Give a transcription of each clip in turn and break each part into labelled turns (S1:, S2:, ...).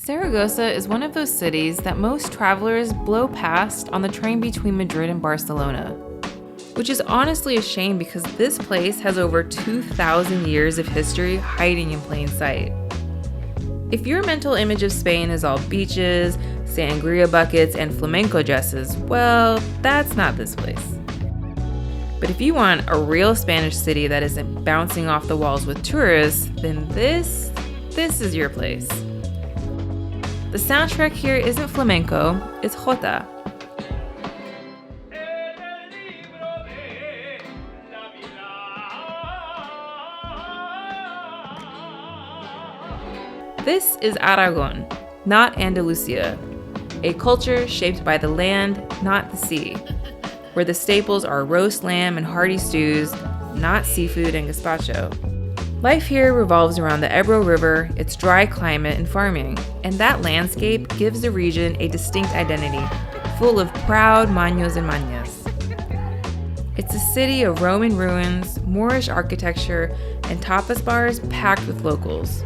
S1: Zaragoza is one of those cities that most travelers blow past on the train between Madrid and Barcelona, which is honestly a shame because this place has over 2,000 years of history hiding in plain sight. If your mental image of Spain is all beaches, sangria buckets, and flamenco dresses, well, that's not this place. But if you want a real Spanish city that isn't bouncing off the walls with tourists, then this is your place. The soundtrack here isn't flamenco, it's jota. This is Aragon, not Andalusia, a culture shaped by the land, not the sea, where the staples are roast lamb and hearty stews, not seafood and gazpacho. Life here revolves around the Ebro River, its dry climate, and farming, and that landscape gives the region a distinct identity, full of proud maños and mañas. It's a city of Roman ruins, Moorish architecture, and tapas bars packed with locals.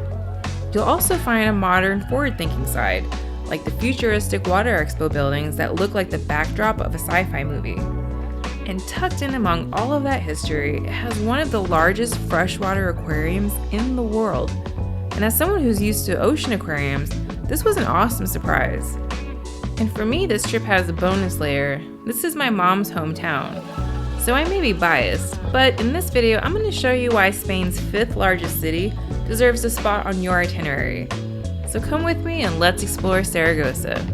S1: You'll also find a modern, forward-thinking side, like the futuristic water Expo buildings that look like the backdrop of a sci-fi movie. And tucked in among all of that history, it has one of the largest freshwater aquariums in the world. And as someone who's used to ocean aquariums, this was an awesome surprise. And for me, this trip has a bonus layer. This is my mom's hometown. So I may be biased, but in this video, I'm going to show you why Spain's 5th largest city deserves a spot on your itinerary. So come with me and let's explore Zaragoza.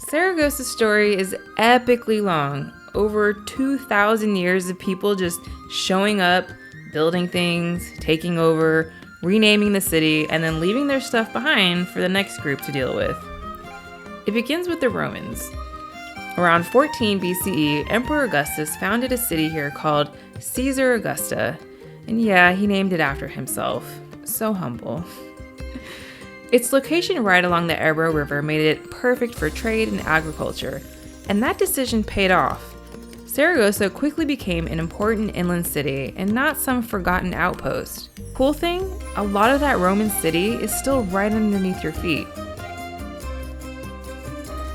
S1: Zaragoza's story is epically long, over 2,000 years of people just showing up, building things, taking over, renaming the city, and then leaving their stuff behind for the next group to deal with. It begins with the Romans. Around 14 BCE, Emperor Augustus founded a city here called Caesar Augusta, and yeah, he named it after himself. So humble. Its location right along the Ebro River made it perfect for trade and agriculture, and that decision paid off. Zaragoza quickly became an important inland city and not some forgotten outpost. Cool thing, a lot of that Roman city is still right underneath your feet.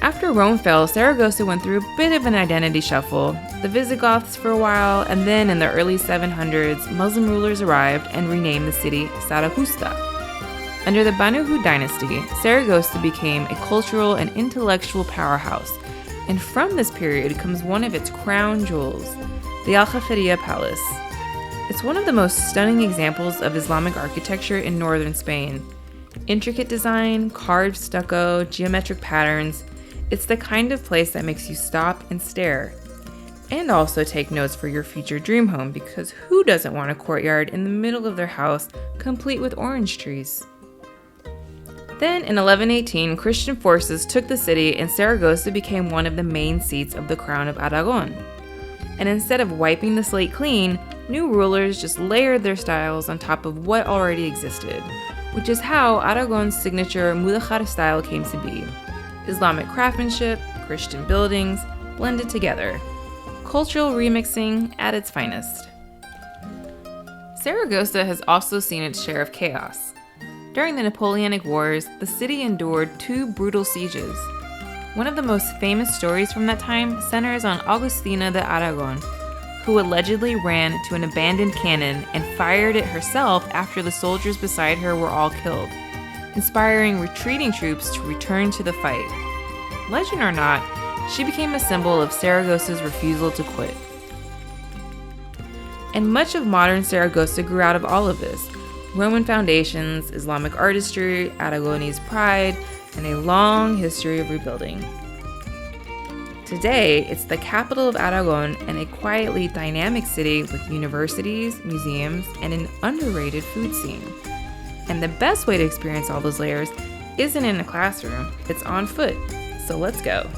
S1: After Rome fell, Zaragoza went through a bit of an identity shuffle. The Visigoths for a while, and then in the early 700s, Muslim rulers arrived and renamed the city Zaragoza. Under the Banu dynasty, Zaragoza became a cultural and intellectual powerhouse, and from this period comes one of its crown jewels, the Aljafería Palace. It's one of the most stunning examples of Islamic architecture in northern Spain. Intricate design, carved stucco, geometric patterns. It's the kind of place that makes you stop and stare. And also take notes for your future dream home, because who doesn't want a courtyard in the middle of their house complete with orange trees? Then in 1118, Christian forces took the city and Zaragoza became one of the main seats of the crown of Aragon. And instead of wiping the slate clean, new rulers just layered their styles on top of what already existed, which is how Aragon's signature Mudéjar style came to be. Islamic craftsmanship, Christian buildings, blended together. Cultural remixing at its finest. Zaragoza has also seen its share of chaos. During the Napoleonic Wars, the city endured 2 brutal sieges. One of the most famous stories from that time centers on Agustina de Aragon, who allegedly ran to an abandoned cannon and fired it herself after the soldiers beside her were all killed, inspiring retreating troops to return to the fight. Legend or not, she became a symbol of Zaragoza's refusal to quit. And much of modern Zaragoza grew out of all of this. Roman foundations, Islamic artistry, Aragonese pride, and a long history of rebuilding. Today, it's the capital of Aragon and a quietly dynamic city with universities, museums, and an underrated food scene. And the best way to experience all those layers isn't in a classroom, it's on foot. So let's go.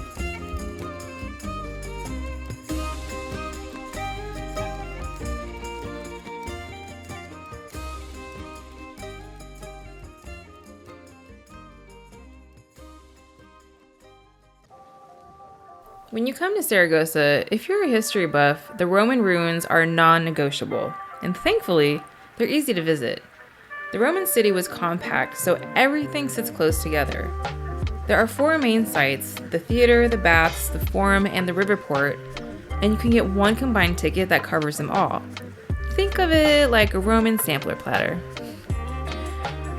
S1: When you come to Zaragoza, if you're a history buff, the Roman ruins are non-negotiable, and thankfully, they're easy to visit. The Roman city was compact, so everything sits close together. There are 4 main sites: the theater, the baths, the forum, and the river port, and you can get one combined ticket that covers them all. Think of it like a Roman sampler platter.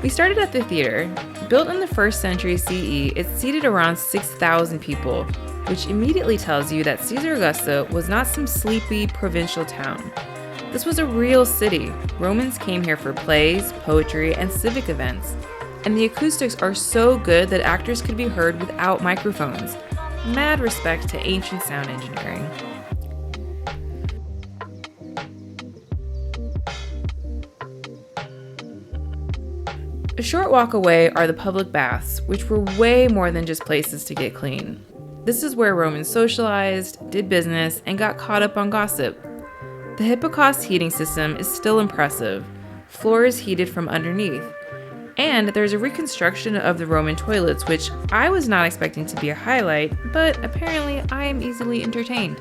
S1: We started at the theater. Built in the 1st century CE, it seated around 6,000 people, which immediately tells you that Zaragoza was not some sleepy provincial town. This was a real city. Romans came here for plays, poetry, and civic events. And the acoustics are so good that actors could be heard without microphones. Mad respect to ancient sound engineering. A short walk away are the public baths, which were way more than just places to get clean. This is where Romans socialized, did business, and got caught up on gossip. The Hippocrates heating system is still impressive. Floors heated from underneath. And there's a reconstruction of the Roman toilets, which I was not expecting to be a highlight, but apparently I am easily entertained.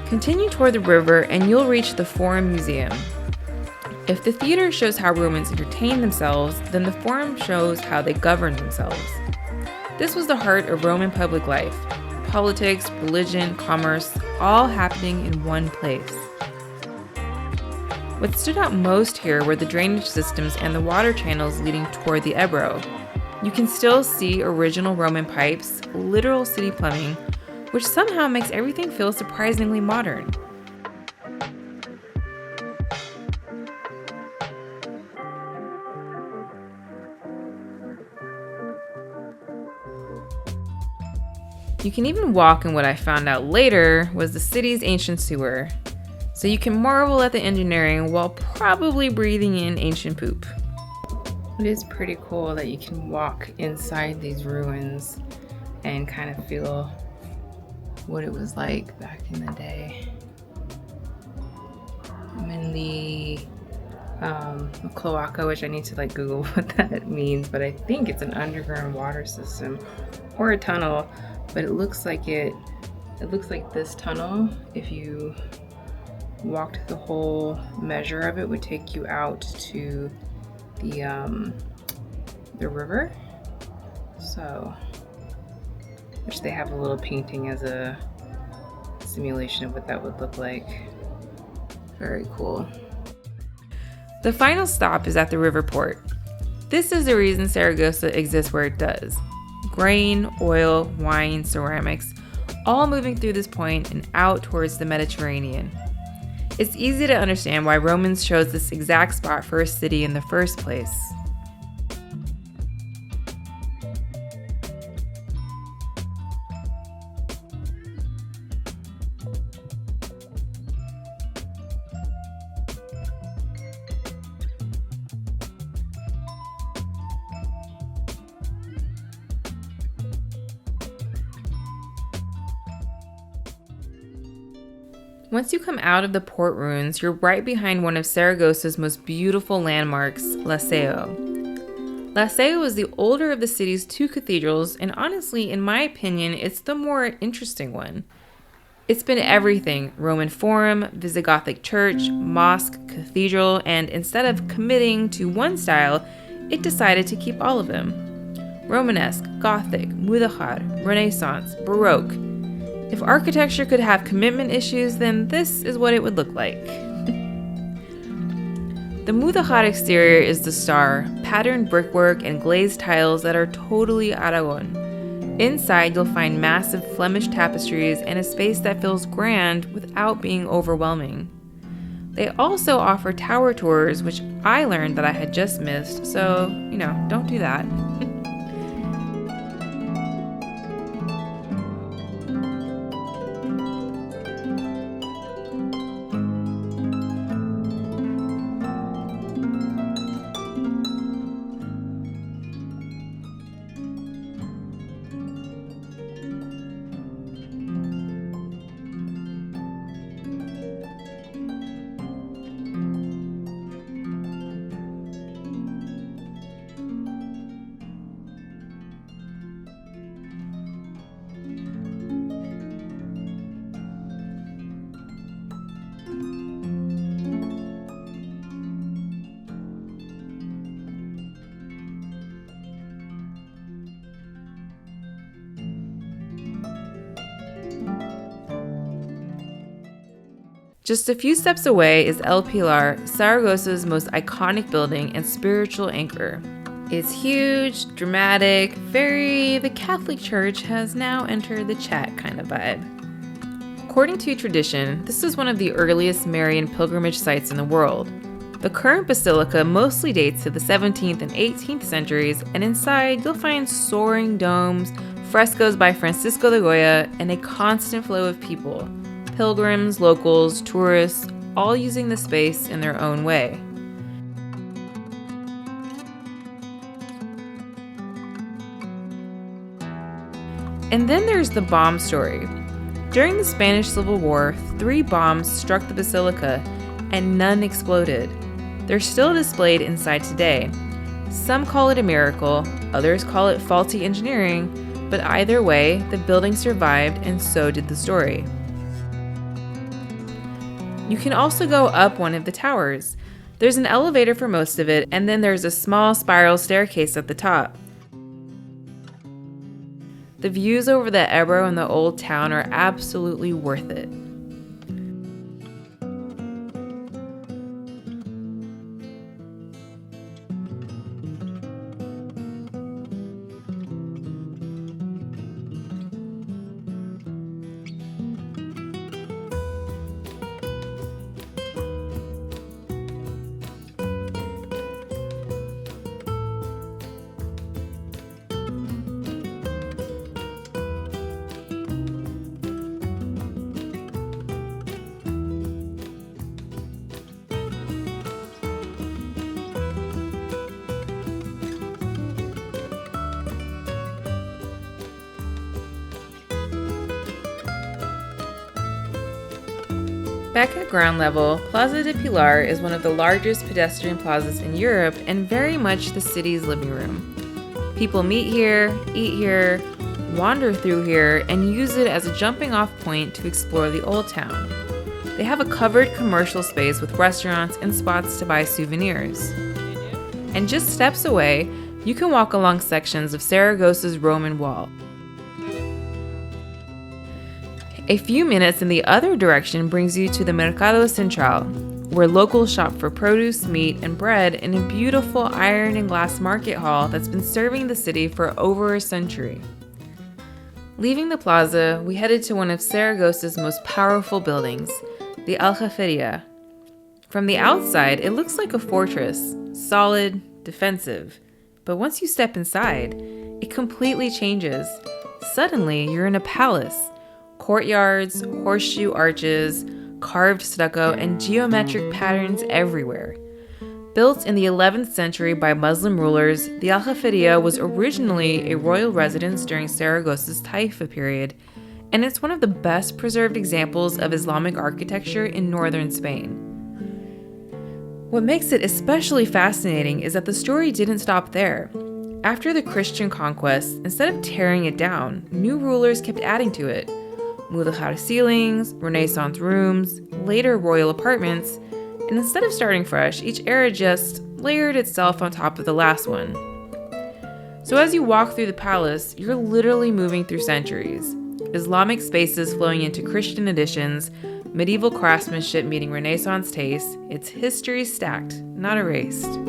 S1: Continue toward the river and you'll reach the Forum Museum. If the theater shows how Romans entertained themselves, then the Forum shows how they governed themselves. This was the heart of Roman public life. Politics, religion, commerce, all happening in one place. What stood out most here were the drainage systems and the water channels leading toward the Ebro. You can still see original Roman pipes, literal city plumbing, which somehow makes everything feel surprisingly modern. You can even walk in what I found out later was the city's ancient sewer, so you can marvel at the engineering while probably breathing in ancient poop. It is pretty cool that you can walk inside these ruins and kind of feel what it was like back in the day. I'm in the cloaca, which I need to Google what that means, but I think it's an underground water system or a tunnel. But it looks like this tunnel, if you walked the whole measure of it, would take you out to the river. So, which they have a little painting as a simulation of what that would look like. Very cool. The final stop is at the river port. This is the reason Zaragoza exists where it does. Grain, oil, wine, ceramics, all moving through this point and out towards the Mediterranean. It's easy to understand why Romans chose this exact spot for a city in the first place. Once you come out of the port ruins, you're right behind one of Zaragoza's most beautiful landmarks, La Seu. La Seu is the older of the city's 2 cathedrals, and honestly, in my opinion, it's the more interesting one. It's been everything: Roman Forum, Visigothic church, mosque, cathedral, and instead of committing to one style, it decided to keep all of them. Romanesque, Gothic, Mudéjar, Renaissance, Baroque. If architecture could have commitment issues, then this is what it would look like. The Mudéjar exterior is the star, patterned brickwork and glazed tiles that are totally Aragon. Inside, you'll find massive Flemish tapestries and a space that feels grand without being overwhelming. They also offer tower tours, which I learned that I had just missed, so, don't do that. Just a few steps away is El Pilar, Zaragoza's most iconic building and spiritual anchor. It's huge, dramatic, the Catholic Church has now entered the chat kind of vibe. According to tradition, this is one of the earliest Marian pilgrimage sites in the world. The current basilica mostly dates to the 17th and 18th centuries, and inside you'll find soaring domes, frescoes by Francisco de Goya, and a constant flow of people. Pilgrims, locals, tourists, all using the space in their own way. And then there's the bomb story. During the Spanish Civil War, 3 bombs struck the basilica, and none exploded. They're still displayed inside today. Some call it a miracle, others call it faulty engineering, but either way, the building survived and so did the story. You can also go up one of the towers. There's an elevator for most of it, and then there's a small spiral staircase at the top. The views over the Ebro and the old town are absolutely worth it. Back at ground level, Plaza de Pilar is one of the largest pedestrian plazas in Europe and very much the city's living room. People meet here, eat here, wander through here, and use it as a jumping off point to explore the old town. They have a covered commercial space with restaurants and spots to buy souvenirs. And just steps away, you can walk along sections of Zaragoza's Roman wall. A few minutes in the other direction brings you to the Mercado Central, where locals shop for produce, meat, and bread in a beautiful iron and glass market hall that's been serving the city for over a century. Leaving the plaza, we headed to one of Zaragoza's most powerful buildings, the Aljaferia. From the outside, it looks like a fortress, solid, defensive. But once you step inside, it completely changes. Suddenly, you're in a palace. Courtyards, horseshoe arches, carved stucco, and geometric patterns everywhere. Built in the 11th century by Muslim rulers, the Aljaferia was originally a royal residence during Zaragoza's Taifa period, and it's one of the best preserved examples of Islamic architecture in northern Spain. What makes it especially fascinating is that the story didn't stop there. After the Christian conquest, instead of tearing it down, new rulers kept adding to it. Mudéjar ceilings, Renaissance rooms, later royal apartments, and instead of starting fresh, each era just layered itself on top of the last one. So as you walk through the palace, you're literally moving through centuries. Islamic spaces flowing into Christian additions, medieval craftsmanship meeting Renaissance taste, it's history stacked, not erased.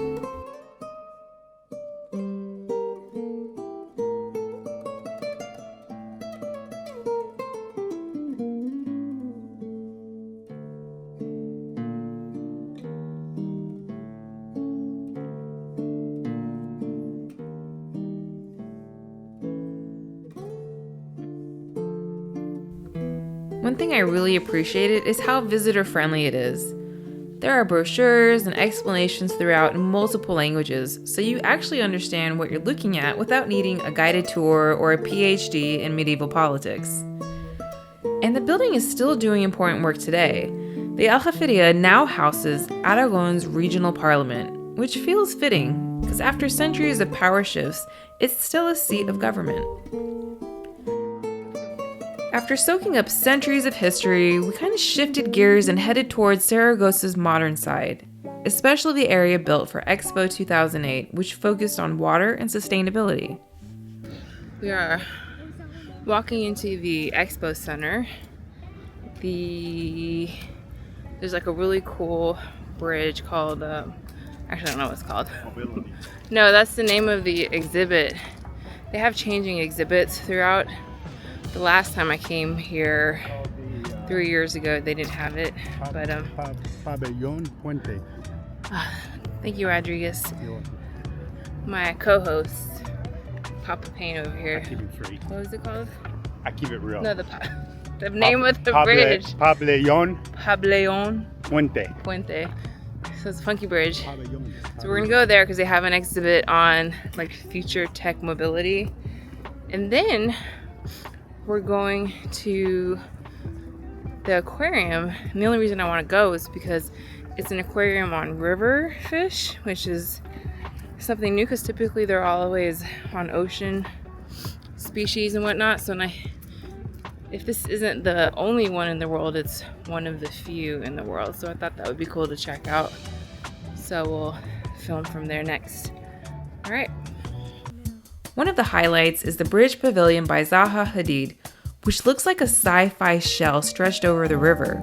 S1: One thing I really appreciated is how visitor-friendly it is. There are brochures and explanations throughout in multiple languages, so you actually understand what you're looking at without needing a guided tour or a PhD in medieval politics. And the building is still doing important work today. The Aljaferia now houses Aragon's regional parliament, which feels fitting, because after centuries of power shifts, it's still a seat of government. After soaking up centuries of history, we kind of shifted gears and headed towards Zaragoza's modern side, especially the area built for Expo 2008, which focused on water and sustainability. We are walking into the Expo Center. The There's like a really cool bridge called, actually I don't know what it's called. No, that's the name of the exhibit. They have changing exhibits throughout. The last time I came here 3 years ago, they didn't have it, but
S2: Pavillion Puente.
S1: Thank you, Rodriguez. My co-host, Papa Payne over here.
S2: I keep it straight.
S1: What was it called?
S2: I keep it real.
S1: No, the name of the bridge.
S2: Pavillion
S1: Puente. So it's a funky bridge. So we're gonna go there because they have an exhibit on like future tech mobility, and then we're going to the aquarium. And the only reason I want to go is because it's an aquarium on river fish, which is something new because typically they're always on ocean species and whatnot. So if this isn't the only one in the world, it's one of the few in the world. So I thought that would be cool to check out. So we'll film from there next. All right. One of the highlights is the Bridge Pavilion by Zaha Hadid, which looks like a sci-fi shell stretched over the river.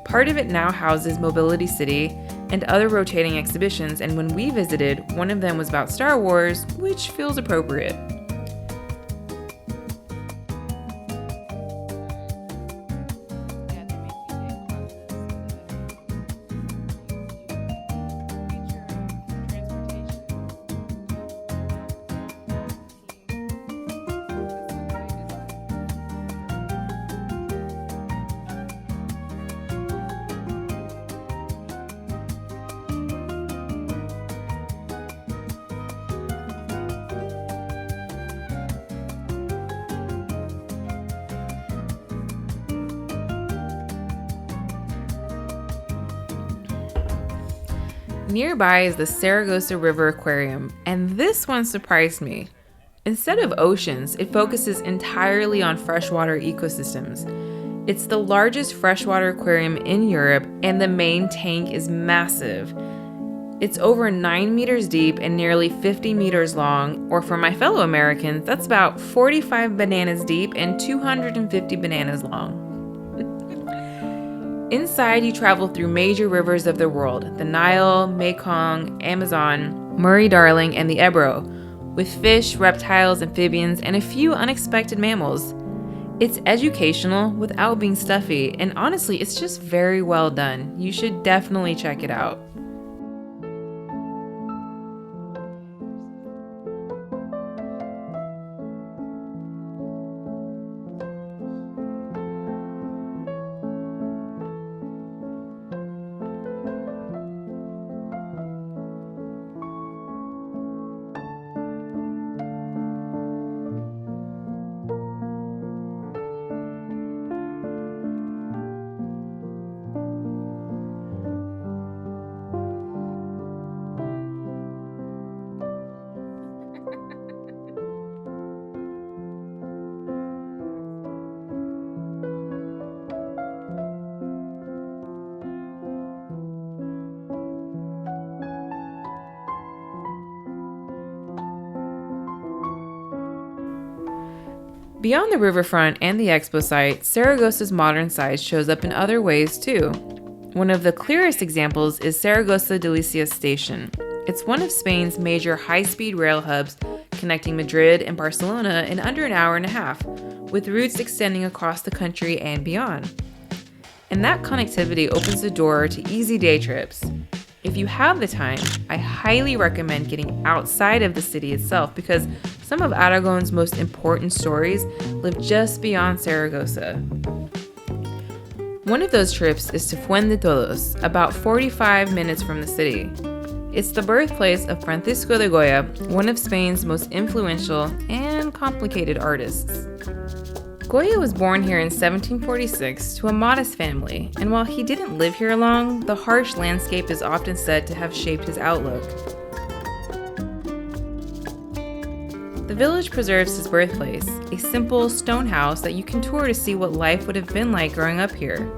S1: Part of it now houses Mobility City and other rotating exhibitions, and when we visited, one of them was about Star Wars, which feels appropriate. Nearby is the Zaragoza River Aquarium, and this one surprised me. Instead of oceans, it focuses entirely on freshwater ecosystems. It's the largest freshwater aquarium in Europe, and the main tank is massive. It's over 9 meters deep and nearly 50 meters long, or for my fellow Americans, that's about 45 bananas deep and 250 bananas long. Inside, you travel through major rivers of the world, the Nile, Mekong, Amazon, Murray-Darling, and the Ebro, with fish, reptiles, amphibians, and a few unexpected mammals. It's educational without being stuffy, and honestly, it's just very well done. You should definitely check it out. Beyond the riverfront and the Expo site, Zaragoza's modern side shows up in other ways too. One of the clearest examples is Zaragoza Delicias Station. It's one of Spain's major high-speed rail hubs, connecting Madrid and Barcelona in under an hour and a half, with routes extending across the country and beyond. And that connectivity opens the door to easy day trips. If you have the time, I highly recommend getting outside of the city itself because some of Aragon's most important stories live just beyond Zaragoza. One of those trips is to Fuendetodos, about 45 minutes from the city. It's the birthplace of Francisco de Goya, one of Spain's most influential and complicated artists. Goya was born here in 1746 to a modest family, and while he didn't live here long, the harsh landscape is often said to have shaped his outlook. The village preserves his birthplace, a simple stone house that you can tour to see what life would have been like growing up here.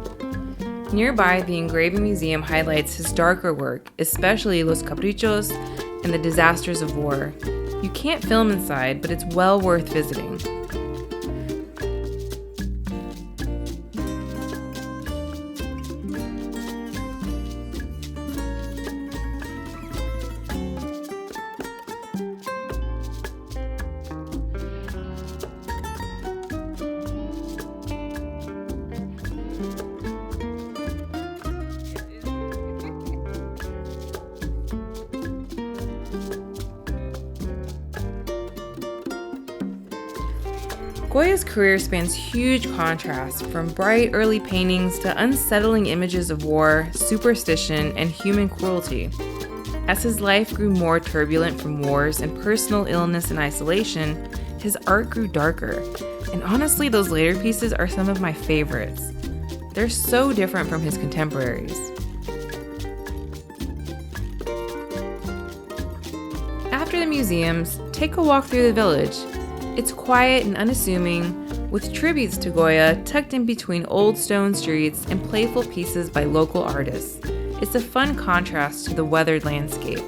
S1: Nearby, the engraving museum highlights his darker work, especially Los Caprichos and the disasters of war. You can't film inside, but it's well worth visiting. Goya's career spans huge contrasts, from bright early paintings to unsettling images of war, superstition, and human cruelty. As his life grew more turbulent from wars and personal illness and isolation, his art grew darker. And honestly, those later pieces are some of my favorites. They're so different from his contemporaries. After the museums, take a walk through the village. It's quiet and unassuming, with tributes to Goya tucked in between old stone streets and playful pieces by local artists. It's a fun contrast to the weathered landscape.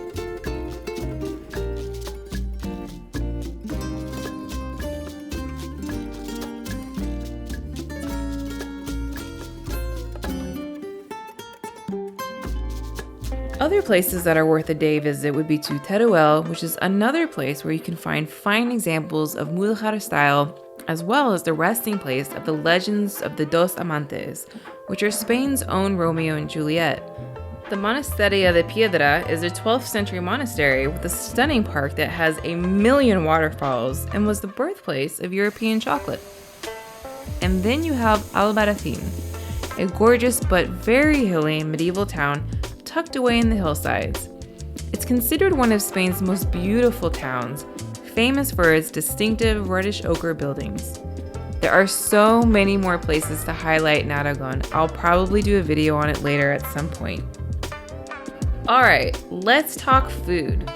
S1: Other places that are worth a day visit would be to Teruel, which is another place where you can find fine examples of Mudéjar style, as well as the resting place of the legends of the Dos Amantes, which are Spain's own Romeo and Juliet. The Monasterio de Piedra is a 12th century monastery with a stunning park that has 1 million waterfalls and was the birthplace of European chocolate. And then you have Albarracín, a gorgeous but very hilly medieval town tucked away in the hillsides. It's considered one of Spain's most beautiful towns, famous for its distinctive reddish ochre buildings. There are so many more places to highlight in Aragon. I'll probably do a video on it later at some point. Alright, let's talk food.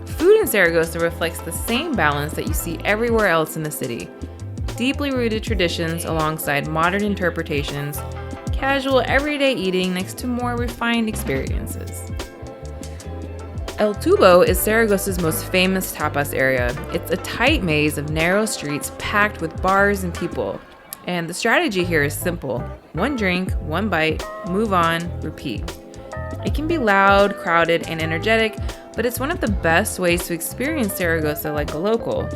S1: Food in Zaragoza reflects the same balance that you see everywhere else in the city. Deeply rooted traditions alongside modern interpretations, casual everyday eating next to more refined experiences. El Tubo is Zaragoza's most famous tapas area. It's a tight maze of narrow streets packed with bars and people. And the strategy here is simple. One drink, one bite, move on, repeat. It can be loud, crowded, and energetic, but it's one of the best ways to experience Zaragoza like a local.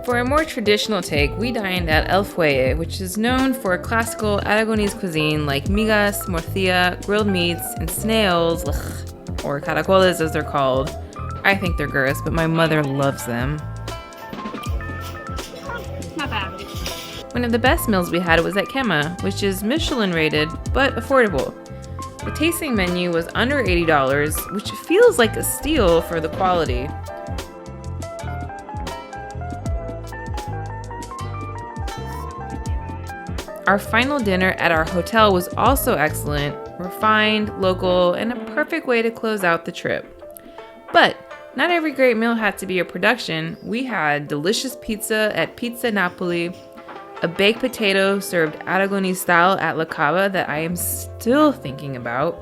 S1: For a more traditional take, we dined at El Fuelle, which is known for classical Aragonese cuisine like migas, morcilla, grilled meats, and snails, or caracoles as they're called. I think they're gross, but my mother loves them.
S3: Not bad.
S1: One of the best meals we had was at Kema, which is Michelin-rated, but affordable. The tasting menu was under $80, which feels like a steal for the quality. Our final dinner at our hotel was also excellent, refined, local, and a perfect way to close out the trip. But not every great meal had to be a production. We had delicious pizza at Pizza Napoli, a baked potato served Aragonese style at La Cava that I am still thinking about,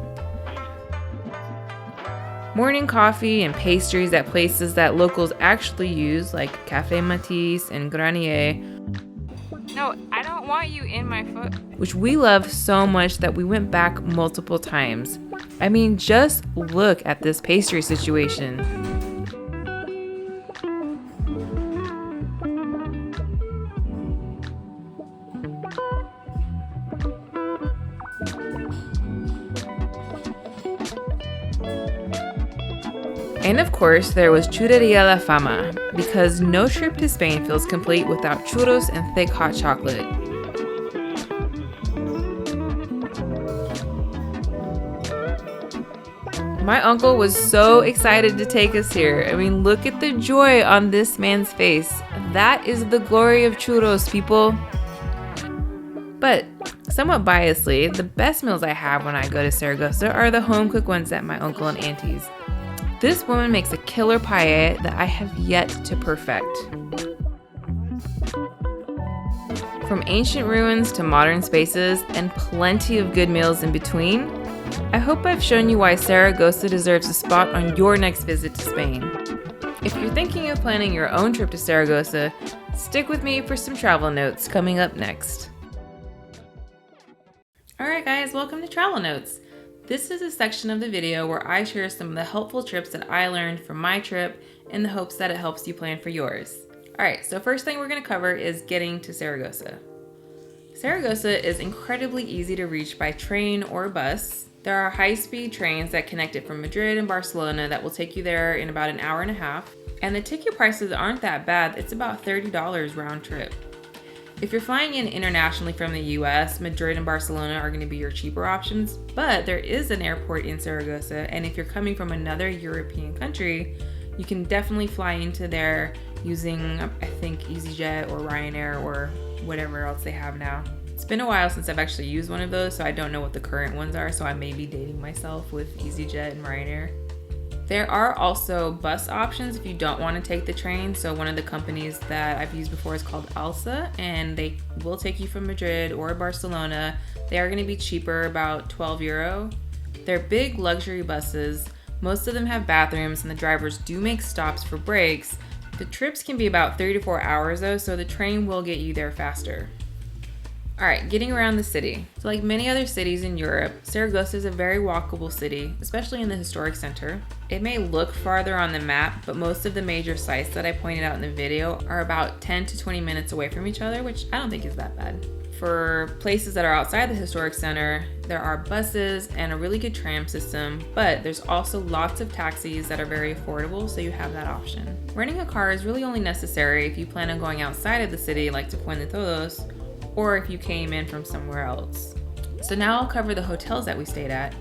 S1: morning coffee and pastries at places that locals actually use, like Café Matisse and Granier. No, I don't want you in my foot. Which we love so much that we went back multiple times. I mean, just look at this pastry situation. And of course, there was Churrería La Fama, because no trip to Spain feels complete without churros and thick hot chocolate. My uncle was so excited to take us here. I mean, look at the joy on this man's face. That is the glory of churros, people. But somewhat biasly, the best meals I have when I go to Zaragoza are the home-cooked ones at my uncle and auntie's. This woman makes a killer paella that I have yet to perfect. From ancient ruins to modern spaces and plenty of good meals in between, I hope I've shown you why Zaragoza deserves a spot on your next visit to Spain. If you're thinking of planning your own trip to Zaragoza, stick with me for some travel notes coming up next. Alright guys, welcome to Travel Notes. This is a section of the video where I share some of the helpful tips that I learned from my trip in the hopes that it helps you plan for yours. Alright, so first thing we're going to cover is getting to Zaragoza. Zaragoza is incredibly easy to reach by train or bus. There are high-speed trains that connect it from Madrid and Barcelona that will take you there in about an hour and a half. And the ticket prices aren't that bad, it's about $30 round trip. If you're flying in internationally from the US, Madrid and Barcelona are going to be your cheaper options, but there is an airport in Zaragoza, and if you're coming from another European country, you can definitely fly into there using, I think, EasyJet or Ryanair or whatever else they have now. It's been a while since I've actually used one of those, so I don't know what the current ones are, so I may be dating myself with EasyJet and Ryanair. There are also bus options if you don't want to take the train. So one of the companies that I've used before is called Alsa, and they will take you from Madrid or Barcelona. They are going to be cheaper, about 12 euro. They're big luxury buses. Most of them have bathrooms, and the drivers do make stops for breaks. The trips can be about 3 to 4 hours though, so the train will get you there faster. All right, getting around the city. So like many other cities in Europe, Zaragoza is a very walkable city, especially in the historic center. It may look farther on the map, but most of the major sites that I pointed out in the video are about 10 to 20 minutes away from each other, which I don't think is that bad. For places that are outside the historic center, there are buses and a really good tram system, but there's also lots of taxis that are very affordable, so you have that option. Renting a car is really only necessary if you plan on going outside of the city, like to Fuendetodos, or if you came in from somewhere else. So now I'll cover the hotels that we stayed at.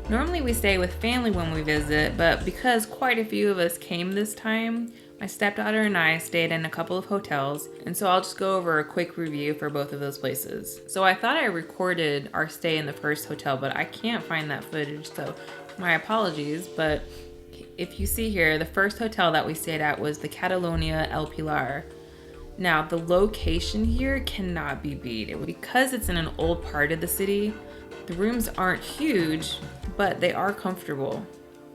S1: Normally we stay with family when we visit, but because quite a few of us came this time, my stepdaughter and I stayed in a couple of hotels, and so I'll just go over a quick review for both of those places. So I thought I recorded our stay in the first hotel, but I can't find that footage, so my apologies. But if you see here, the first hotel that we stayed at was the Catalonia El Pilar. Now, the location here cannot be beat. Because it's in an old part of the city, the rooms aren't huge, but they are comfortable.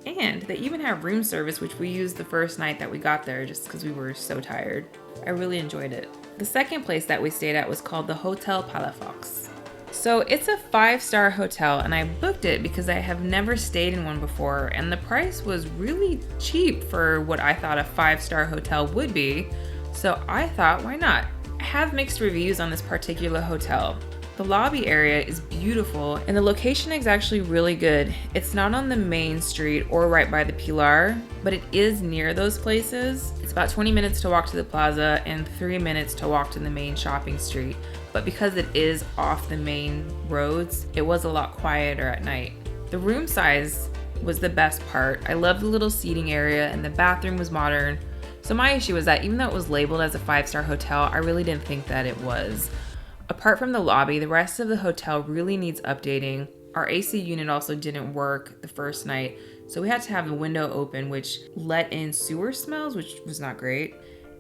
S1: And they even have room service, which we used the first night that we got there just because we were so tired. I really enjoyed it. The second place that we stayed at was called the Hotel Palafox. So it's a 5-star hotel, and I booked it because I have never stayed in one before, and the price was really cheap for what I thought a 5-star hotel would be. So I thought, why not? I have mixed reviews on this particular hotel. The lobby area is beautiful, and the location is actually really good. It's not on the main street or right by the Pilar, but it is near those places. It's about 20 minutes to walk to the plaza and 3 minutes to walk to the main shopping street. But because it is off the main roads, it was a lot quieter at night. The room size was the best part. I loved the little seating area, and the bathroom was modern. So my issue was that even though it was labeled as a 5-star hotel, I really didn't think that it was. Apart from the lobby, the rest of the hotel really needs updating. Our AC unit also didn't work the first night, so we had to have the window open, which let in sewer smells, which was not great.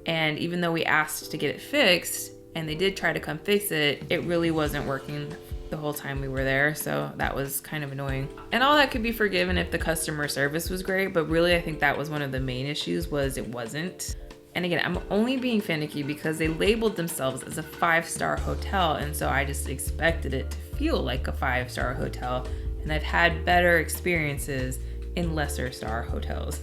S1: And even though we asked to get it fixed, and they did try to come fix it, it really wasn't working the whole time we were there, so that was kind of annoying. And all that could be forgiven if the customer service was great, but really I think that was one of the main issues, was it wasn't. And again, I'm only being finicky because they labeled themselves as a 5-star hotel, and so I just expected it to feel like a 5-star hotel, and I've had better experiences in lesser star hotels.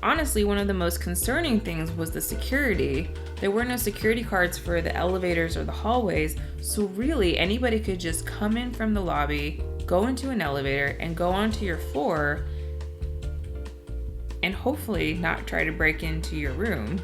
S1: Honestly, one of the most concerning things was the security. There were no security cards for the elevators or the hallways, so really anybody could just come in from the lobby, go into an elevator, and go onto your floor, and hopefully not try to break into your room.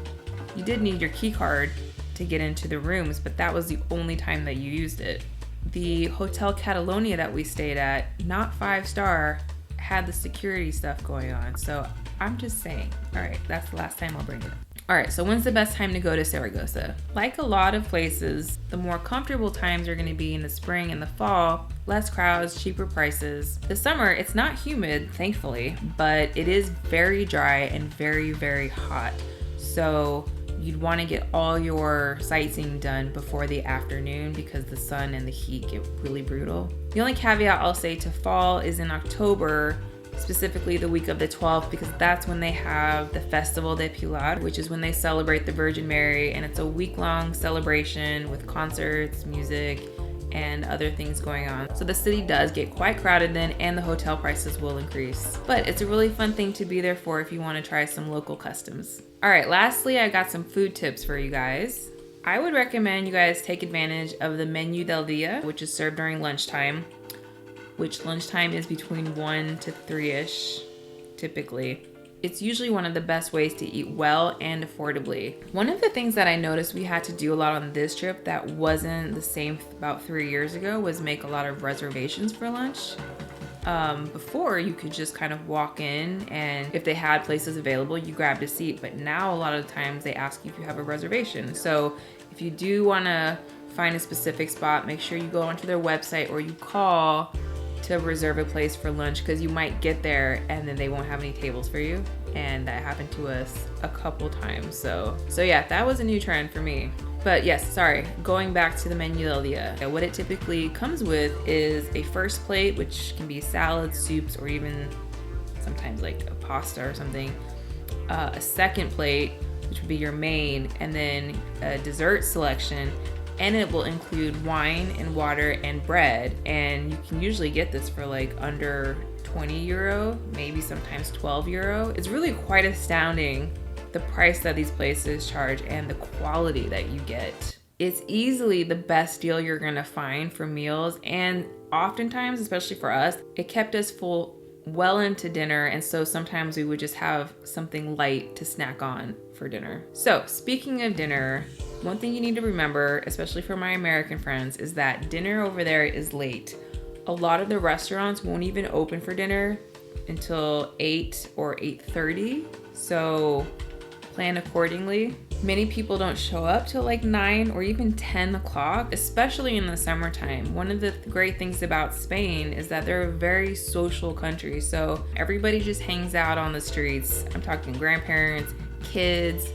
S1: You did need your key card to get into the rooms, but that was the only time that you used it. The Hotel Catalonia that we stayed at, not 5-star, had the security stuff going on, so I'm just saying. All right, that's the last time I'll bring it up. All right, so when's the best time to go to Zaragoza? Like a lot of places, the more comfortable times are gonna be in the spring and the fall, less crowds, cheaper prices. The summer, it's not humid, thankfully, but it is very dry and very, very hot. So you'd wanna get all your sightseeing done before the afternoon because the sun and the heat get really brutal. The only caveat I'll say to fall is in October, specifically the week of the 12th, because that's when they have the Festival de Pilar, which is when they celebrate the Virgin Mary, and it's a week-long celebration with concerts, music, and other things going on. So the city does get quite crowded then, and the hotel prices will increase. But it's a really fun thing to be there for if you want to try some local customs. All right, lastly, I got some food tips for you guys. I would recommend you guys take advantage of the Menú del Día, which is served during lunchtime, which lunchtime is between 1 to 3-ish, typically. It's usually one of the best ways to eat well and affordably. One of the things that I noticed we had to do a lot on this trip that wasn't the same about 3 years ago was make a lot of reservations for lunch. Before, you could just kind of walk in, and if they had places available, you grabbed a seat. But now a lot of the times they ask you if you have a reservation. So if you do want to find a specific spot, make sure you go onto their website or you call to reserve a place for lunch, because you might get there and then they won't have any tables for you. And that happened to us a couple times. So yeah, that was a new trend for me. But yes, sorry, going back to the menu del dia. What it typically comes with is a first plate, which can be salads, soups, or even sometimes like a pasta or something. A second plate, which would be your main, and then a dessert selection. And it will include wine and water and bread. And you can usually get this for like under 20 euro, maybe sometimes 12 euro. It's really quite astounding the price that these places charge and the quality that you get. It's easily the best deal you're gonna find for meals, and oftentimes, especially for us, it kept us full well into dinner, and so sometimes we would just have something light to snack on for dinner. So speaking of dinner, one thing you need to remember, especially for my American friends, is that dinner over there is late. A lot of the restaurants won't even open for dinner until 8 or 8:30, so plan accordingly. Many people don't show up till like 9 or even 10 o'clock, especially in the summertime. One of the great things about Spain is that they're a very social country, so everybody just hangs out on the streets. I'm talking grandparents, kids,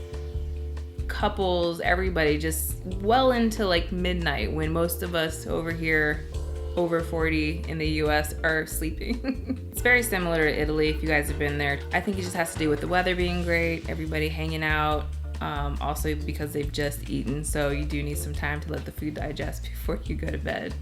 S1: couples, everybody, just well into like midnight, when most of us over here over 40 in the US are sleeping. It's very similar to Italy if you guys have been there. I think it just has to do with the weather being great, everybody hanging out, also because they've just eaten, so you do need some time to let the food digest before you go to bed.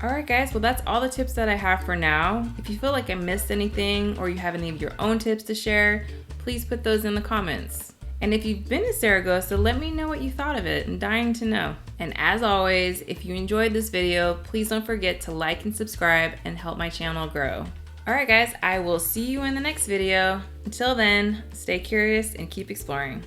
S1: Alright guys, well that's all the tips that I have for now. If you feel like I missed anything or you have any of your own tips to share, please put those in the comments. And if you've been to Zaragoza, let me know what you thought of it. I'm dying to know. And as always, if you enjoyed this video, please don't forget to like and subscribe and help my channel grow. Alright guys, I will see you in the next video. Until then, stay curious and keep exploring.